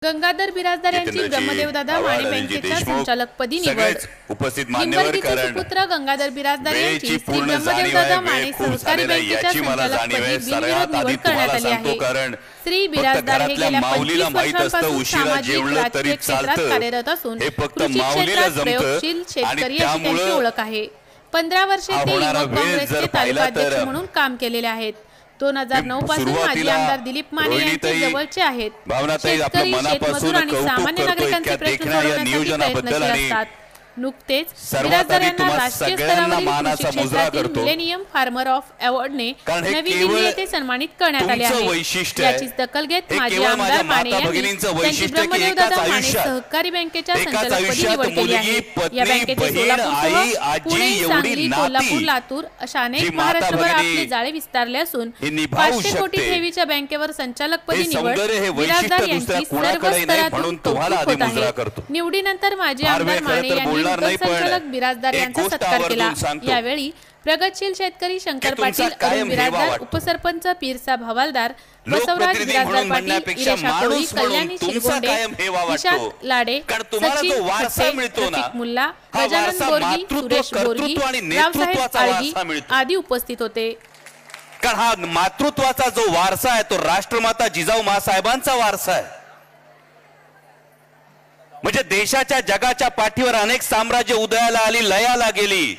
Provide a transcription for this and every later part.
गंगाधर बिराजदार यांची ब्रह्मदेवदादा माने बँकेच्या संचालकपदी निवड. उपस्थित मान्यवर पुत्र गंगाधर बिराजदार यांची श्री ब्रह्मदेवदादा माने सहकारी बँकेच्या संचालकपदी बिनविरोध निवड करण्यात आली आहे. श्री बिराजदार हे गेल्या 25 वर्षांपासून सामाजिक राजकीय क्षेत्रात कार्यरत असून कृषी क्षेत्रात प्रयोगशील शेतकरी अशी त्यांची ओळख आहे. 15 वर्षे ते युवक काँग्रेसचे तालुकाध्यक्ष म्हणून काम केलेले आहेत. 2009 पासून माजी आमदार दिलीप माने यांचे जवळचे आहेत. शेतकरी, शेतमजूर आणि सामान्य नागरिकांचे प्रश्न सोडवण्यासाठी प्रयत्नशील असतात. नुकतेच बिराजदार यांना राष्ट्रीय स्तरावरील कृषी क्षेत्रातील मिलेनियम फार्मर ऑफ अवॉर्डने नवी दिल्ली येथे सन्मानित करण्यात आले आहे. याचीच दखल घेत माजी आमदार माने यांनी त्यांची ब्रह्मदेवदादा माने सहकारी बँकेच्या संचालकपदी निवड केली आहे. या बँकेचे सोलापूरसह पुणे, सांगली, कोल्हापूर, लातूर अशा अनेक महाराष्ट्रभर आपले जाळे विस्तारले असून 500 कोटी ठेवीच्या बँकेवर संचालकपदी निवड बिराजदार यांची सर्व स्तरातून कौतुक होत आहे. निवडीनंतर माजी आमदार माने यांनी संचालक बिराजदार यांचा सत्कार केला. यावेळी प्रगतशील शेतकरी शंकर पाटील, अरुण बिराजदार, उपसरपंच पीरसाब हवालदार, बसवराज बिराजदार पाटील, इरेशा कोळी, कल्याणी शिरगोंडे, निशांत लाडे, सचिन खट्टे, रफिक मुल्ला, गजानन बोरगी, सुरेश बोरगी, रावसाहेब आळगी आदी उपस्थित होते. कारण हा मातृत्वाचा जो वारसा आहे तो राष्ट्रमाता जिजाऊ माँसाहेबांचा वारसा आहे. म्हणजे देशाच्या जगाच्या पाठीवर अनेक साम्राज्य उदयाला आली, लयाला गेली.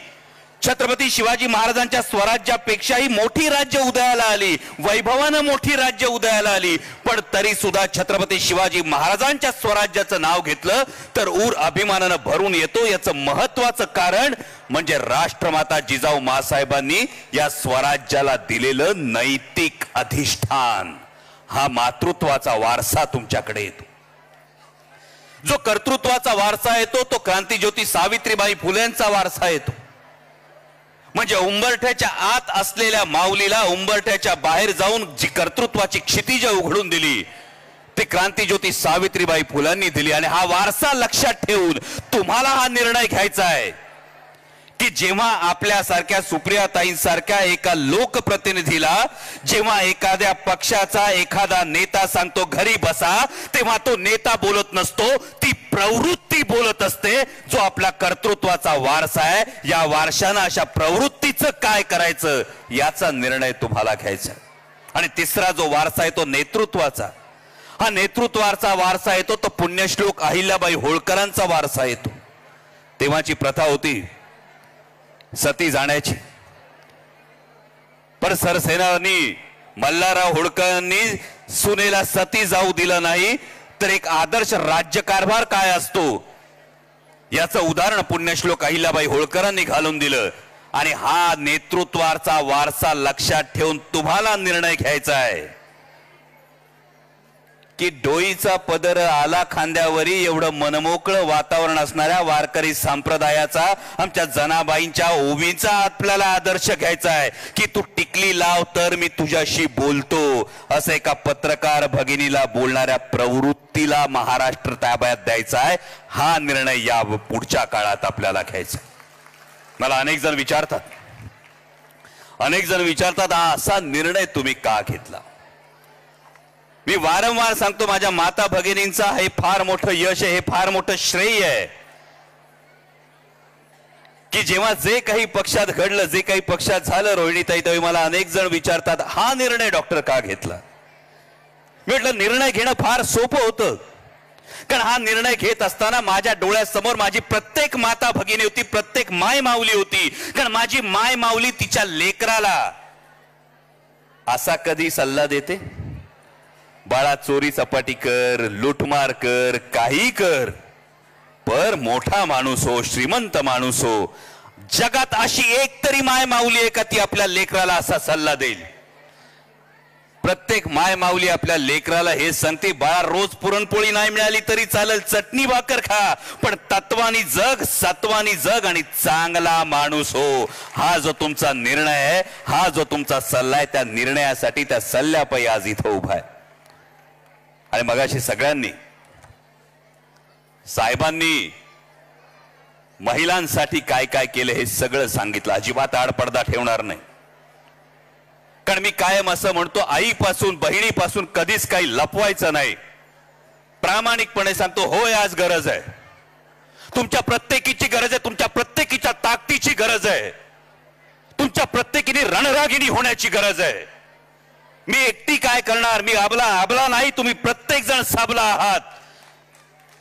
छत्रपती शिवाजी महाराजांच्या स्वराज्यापेक्षाही मोठी राज्य उदयाला आली, वैभवानं मोठी राज्य उदयाला आली. पण तरी सुद्धा छत्रपती शिवाजी महाराजांच्या स्वराज्याचं नाव घेतलं तर ऊर अभिमानानं भरून येतो. याचं महत्वाचं कारण म्हणजे राष्ट्रमाता जिजाऊ माँसाहेबांनी या स्वराज्याला दिलेलं नैतिक अधिष्ठान. हा मातृत्वाचा वारसा तुमच्याकडे येतो. जो कर्तृत्वाचा वारसा येतो तो क्रांतिज्योती सावित्रीबाई फुलेंचा वारसा येतो. म्हणजे उंबरठ्याच्या आत असलेल्या माऊलीला उंबरठ्याच्या बाहेर जाऊन जी कर्तृत्वाची क्षितिज उघडून दिली ती क्रांतिज्योती सावित्रीबाई फुलांनी दिली. आणि हा वारसा लक्षात ठेवून तुम्हाला हा निर्णय घ्यायचा आहे की जेव्हा आपल्यासारख्या सुप्रियाताईंसारख्या एका लोकप्रतिनिधीला जेव्हा एखाद्या पक्षाचा एखादा नेता सांगतो घरी बसा, तेव्हा तो नेता बोलत नसतो, ती प्रवृत्ती बोलत असते. जो आपला कर्तृत्वाचा वारसा आहे, या वारशानं अशा प्रवृत्तीचं काय करायचं याचा निर्णय तुम्हाला घ्यायचा. आणि तिसरा जो वारसा आहे तो नेतृत्वाचा. हा नेतृत्वाचा वारसा येतो तो पुण्यश्लोक अहिल्याबाई होळकरांचा वारसा येतो. तेव्हाची प्रथा होती सती जाण्याची, पण सरसेनानी मल्हारराव होळकरांनी सुनेला सती जाऊ दिलं नाही. तर एक आदर्श राज्यकारभार काय असतो याचं उदाहरण पुण्यश्लोक अहिल्याबाई होळकरांनी घालून दिलं. आणि हा नेतृत्वाचा वारसा लक्षात ठेवून तुम्हाला निर्णय घ्यायचा आहे की डोईचा पदर आला खांद्यावरी एवढं मनमोकळं वातावरण असणाऱ्या वारकरी संप्रदायाचा आमच्या जनाबाईंच्या ओवीचा आपल्याला आदर्श घ्यायचा आहे की तू टिकली लाव तर मी तुझ्याशी बोलतो असं एका पत्रकार भगिनीला बोलणाऱ्या प्रवृत्तीला महाराष्ट्र ताब्यात द्यायचा आहे. हा निर्णय या पुढच्या काळात आपल्याला घ्यायचा. मला अनेक जण विचारतात हा असा निर्णय तुम्ही का घेतला. मी वारंवार सांगतो माझ्या माता भगिनींचा हे फार मोठं यश आहे, हे फार मोठं श्रेय आहे की जेव्हा जे काही पक्षात घडलं, जे काही पक्षात झालं रोहिणीताई, तेव्हा मला अनेक जण विचारतात हा निर्णय डॉक्टर का घेतला. म्हटलं निर्णय घेणं फार सोपं होतं. कारण हा निर्णय घेत असताना माझ्या डोळ्यासमोर माझी प्रत्येक माता भगिनी होती, प्रत्येक माय माऊली होती. कारण माझी माय माऊली तिच्या लेकराला असा कधी सल्ला देते, बाळा चोरी चपाटी कर, लुटमार कर, काही कर, पर मोठा माणूस हो, श्रीमंत माणूस हो. जगात अशी एक तरी माय माऊली आहे का ती आपल्या लेकराला असा सल्ला देईल. प्रत्येक माय माऊली आपल्या लेकराला हे सांगते बाळा रोज पुरणपोळी नाही मिळाली तरी चालेल, चटणी भाकर खा, पण तत्वानी जग, सत्वानी जग आणि चांगला माणूस हो. हा जो तुमचा निर्णय आहे, हा जो तुमचा सल्ला आहे, त्या निर्णयासाठी त्या सल्ल्यापायी आज इथं उभा आहे. आणि मगाशी सगळ्यांनी साहेबांनी महिलांसाठी काय काय केलं हे सगळं सांगितलं. अजिबात आडपडदा ठेवणार नाही. कारण मी कायम असं म्हणतो आईपासून बहिणीपासून कधीच काही लपवायचं नाही. प्रामाणिकपणे सांगतो, होय आज गरज आहे, तुमच्या प्रत्येकीची गरज आहे, तुमच्या प्रत्येकीच्या ताकदीची गरज आहे, तुमच्या प्रत्येकीने रणरागिणी होण्याची गरज आहे. मी एकटी काय करणार, मी आबला नाही, तुम्ही प्रत्येक जण साबला आहात.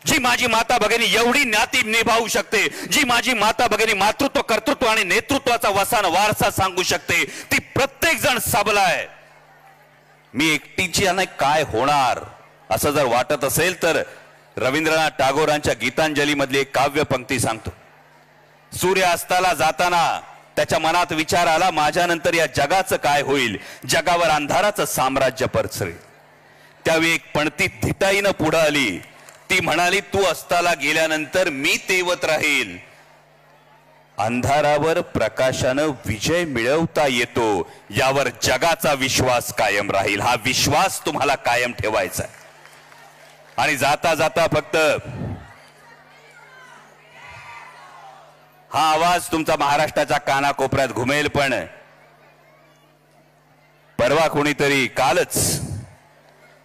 जी माझी माता भगिनी एवढी नाती निभावू शकते, जी माझी माता भगिनी मातृत्व, कर्तृत्व आणि नेतृत्वाचा वसान वारसा सांगू शकते, ती प्रत्येक जण साबला आहे. मी एकटीची आणि काय होणार असं जर वाटत असेल तर रवींद्रनाथ टागोरांच्या गीतांजली मधली एक काव्य पंक्ती सांगतो. सूर्यास्ताला जाताना त्याच्या मनात विचार आला, माझ्यानंतर या जगाचं काय होईल, जगावर अंधाराचं साम्राज्य पसरेल. त्यावेळी एक पणती धिटाईनं पुढे आली, ती म्हणाली, तू अस्ताला गेल्यानंतर मी तेवत राहील. अंधारावर प्रकाशानं विजय मिळवता येतो, यावर जगाचा विश्वास कायम राहील. हा विश्वास तुम्हाला कायम ठेवायचा आहे. आणि जाता जाता फक्त हा आवाज तुमचा महाराष्ट्राच्या कानाकोपऱ्यात घुमेल. पण परवा कोणीतरी, कालच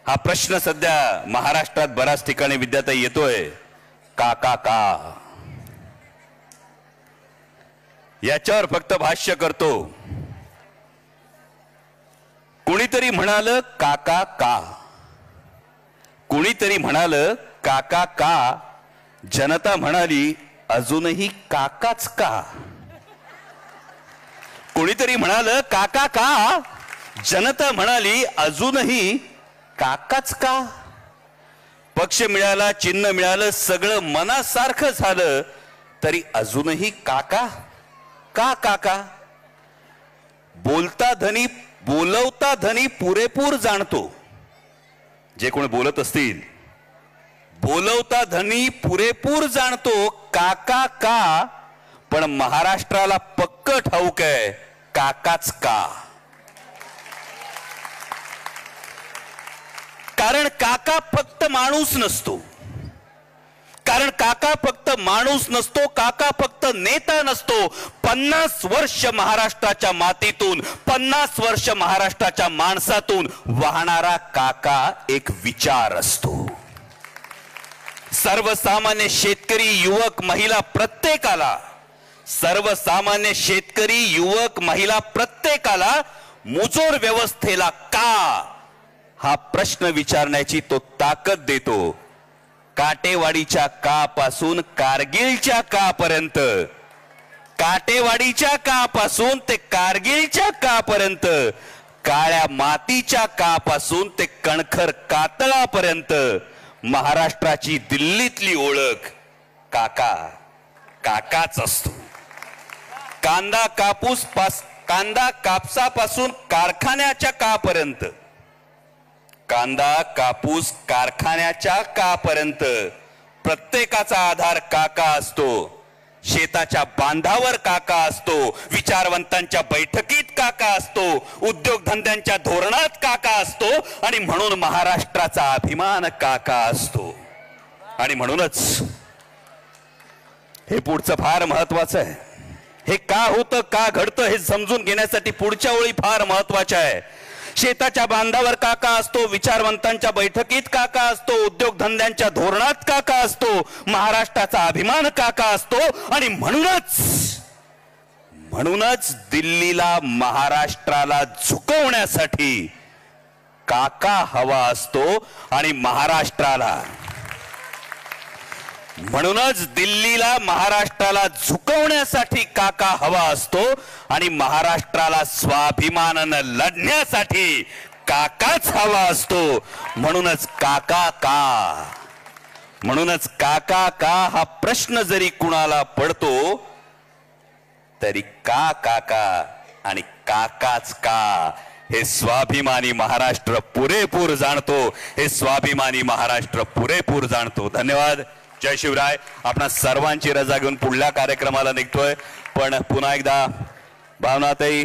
हा प्रश्न सध्या महाराष्ट्रात बऱ्याच ठिकाणी विद्यार्थी येतोय, का का का, याच्यावर फक्त भाष्य करतो. कुणीतरी म्हणालं काका का, कुणीतरी म्हणालं काका का, जनता म्हणाली अजूनही काकाच का. कुणीतरी म्हणालं काका का, जनता म्हणाली अजूनही काकाच का. पक्ष मिळाला, चिन्ह मिळालं, सगळं मनासारखं झालं, तरी अजूनही काका का काका. बोलता धनी, बोलवता धनी पुरेपूर जाणतो. जे कोण बोलत असतील, बोलवता धनी पुरेपूर जाणतो, काका का. पण महाराष्ट्राला पक्क ठाऊक आहे, काकाच का. कारण काका फक्त माणूस नसतो, कारण काका फक्त माणूस नसतो, काका फक्त नेता नसतो. 50 वर्ष महाराष्ट्राच्या मातीतून, 50 वर्ष महाराष्ट्राच्या माणसातून वाहणारा काका एक विचार असतो. सर्वसामान्य शेतकरी, युवक, महिला प्रत्येकाला, सर्वसामान्य शेतकरी, युवक, महिला प्रत्येकाला मुजोर व्यवस्थेला का हा प्रश्न विचारण्याची तो ताकद देतो. काटेवाडीच्या का पासून कारगिलच्या का पर्यंत, काटेवाडीच्या का पासून ते कारगिलच्या का पर्यंत, काळ्या मातीच्या का पासून ते कणखर कातळापर्यंत महाराष्ट्राची दिल्लीतली ओळख काका, काकाच असतो. कांदा कापूस कांदा कापसापासून कारखान्याच्या का पर्यंत, कांदा कापूस कारखान्याच्या का पर्यंत प्रत्येकाचा आधार काका असतो. शेताच्या बांधावर काका असतो, विचारवंतांच्या बैठकीत काका असतो, उद्योगधंद्यांच्या धोरणात काका असतो, आणि म्हणून महाराष्ट्राचा अभिमान काका असतो. आणि म्हणूनच हे पुढचं फार महत्वाचं आहे. हे का होतं, का घडतं हे समजून घेण्यासाठी पुढच्या ओळी फार महत्वाच्या आहे. शेताच्या बांधावर काका असतो, विचारवंतांच्या बैठकीत काका असतो, उद्योगधंद्यांच्या धोरणात काका असतो, महाराष्ट्राचा अभिमान काका असतो. आणि म्हणूनच दिल्लीला महाराष्ट्राला झुकवण्यासाठी काका हवा असतो. आणि महाराष्ट्राला, म्हणूनच दिल्लीला महाराष्ट्राला झुकवण्यासाठी काका हवा असतो. आणि महाराष्ट्राला स्वाभिमानानं लढण्यासाठी काकाच हवा असतो. म्हणूनच काका का, म्हणूनच काका का हा प्रश्न जरी कुणाला पडतो तरी का काका आणि काकाच का हे स्वाभिमानी महाराष्ट्र पुरेपूर जाणतो. हे स्वाभिमानी महाराष्ट्र पुरेपूर जाणतो. धन्यवाद. जय शिवराय. आपण सर्वांची रजा घेऊन पुढल्या कार्यक्रमाला निघतोय. पण पुन्हा एकदा भावनाताई,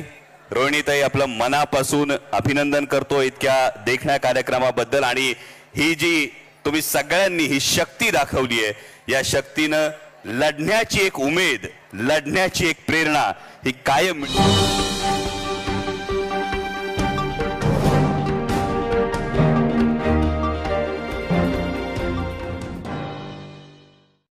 रोहिणीताई, आपलं मनापासून अभिनंदन करतो इतक्या देखण्या कार्यक्रमाबद्दल. आणि ही जी तुम्ही सगळ्यांनी ही शक्ती दाखवली आहे, या शक्तीनं लढण्याची एक उमेद, लढण्याची एक प्रेरणा ही कायम